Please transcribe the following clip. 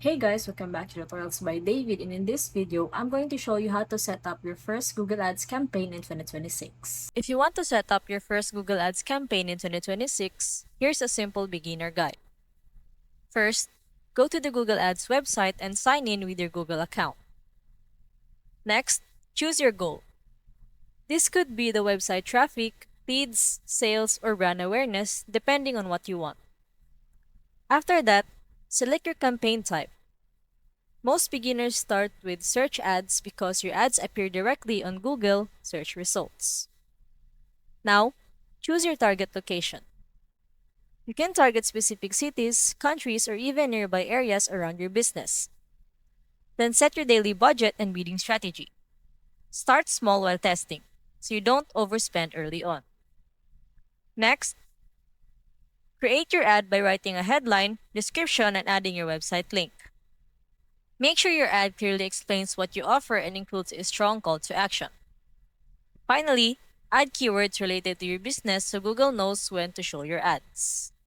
Hey guys, welcome back to Tutorials by David, and in this video, I'm going to show you how to set up your first Google Ads campaign in 2026. If you want to set up your first Google Ads campaign in 2026, here's a simple beginner guide. First, go to the Google Ads website and sign in with your Google account. Next, choose your goal. This could be the website traffic, leads, sales, or brand awareness, depending on what you want. After that, select your campaign type. Most beginners start with search ads because your ads appear directly on Google search results. Now, choose your target location. You can target specific cities, countries, or even nearby areas around your business. Then set your daily budget and bidding strategy. Start small while testing, so you don't overspend early on. Next, create your ad by writing a headline, description, and adding your website link. Make sure your ad clearly explains what you offer and includes a strong call to action. Finally, add keywords related to your business so Google knows when to show your ads.